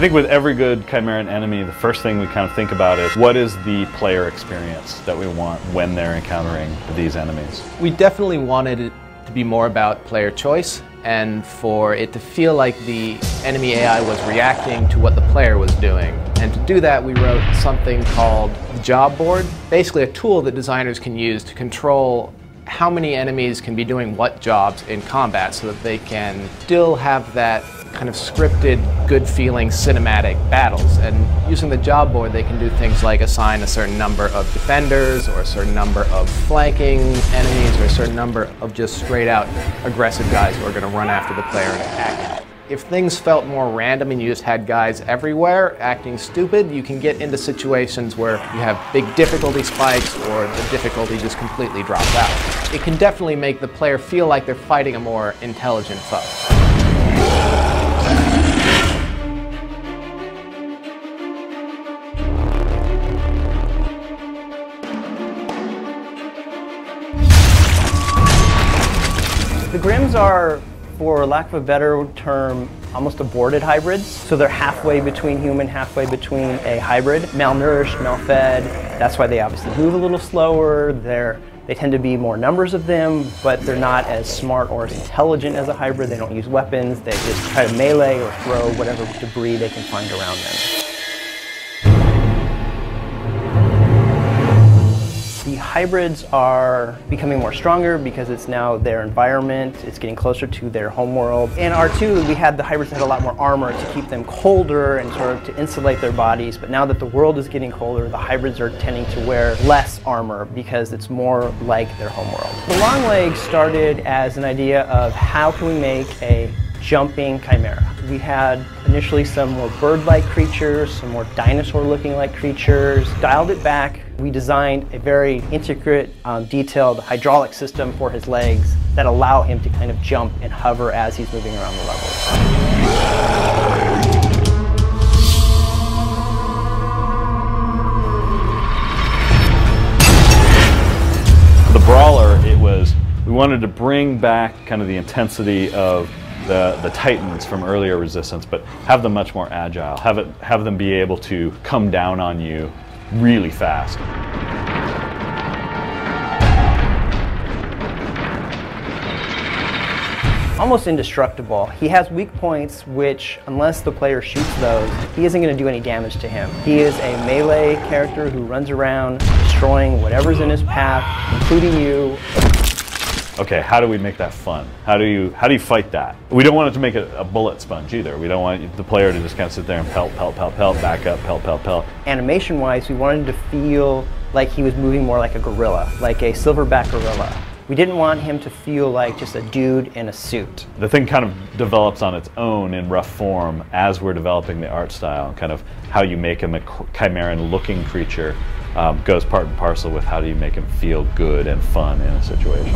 think with every good Chimeran enemy, the first thing we kind of think about is what is the player experience that we want when they're encountering these enemies? We definitely wanted it to be more about player choice and for it to feel like the enemy AI was reacting to what the player was doing. And to do that, we wrote something called the job board, basically a tool that designers can use to control how many enemies can be doing what jobs in combat so that they can still have that kind of scripted, good-feeling cinematic battles. And using the job board, they can do things like assign a certain number of defenders or a certain number of flanking enemies or a certain number of just straight-out aggressive guys who are going to run after the player and attack him. If things felt more random and you just had guys everywhere acting stupid, you can get into situations where you have big difficulty spikes or the difficulty just completely drops out. It can definitely make the player feel like they're fighting a more intelligent foe. The Grims are, for lack of a better term, almost aborted hybrids. So they're halfway between human, halfway between a hybrid. Malnourished, malfed, that's why they obviously move a little slower. They tend to be more numbers of them, but they're not as smart or as intelligent as a hybrid. They don't use weapons. They just try to melee or throw whatever debris they can find around them. The hybrids are becoming more stronger because it's now their environment, it's getting closer to their homeworld. In R2, we had the hybrids that had a lot more armor to keep them colder and sort of to insulate their bodies, but now that the world is getting colder, the hybrids are tending to wear less armor because it's more like their homeworld. The Longlegs started as an idea of how can we make a jumping chimera. We had initially some more bird-like creatures, some more dinosaur-looking like creatures. Dialed it back. We designed a very intricate, detailed hydraulic system for his legs that allow him to kind of jump and hover as he's moving around the levels. The Brawler, we wanted to bring back kind of the intensity of the Titans from earlier Resistance, but have them much more agile, have them be able to come down on you really fast. Almost indestructible. He has weak points which, unless the player shoots those, he isn't going to do any damage to him. He is a melee character who runs around destroying whatever's in his path, including you. Okay, how do we make that fun? How do you fight that? We don't want it to make it a bullet sponge either. We don't want the player to just kind of sit there and pelt, pelt, pelt, pelt, back up, pelt, pelt, pelt. Animation-wise, we wanted to feel like he was moving more like a gorilla, like a silverback gorilla. We didn't want him to feel like just a dude in a suit. The thing kind of develops on its own in rough form as we're developing the art style, and kind of how you make him a Chimeran-looking creature goes part and parcel with how do you make him feel good and fun in a situation.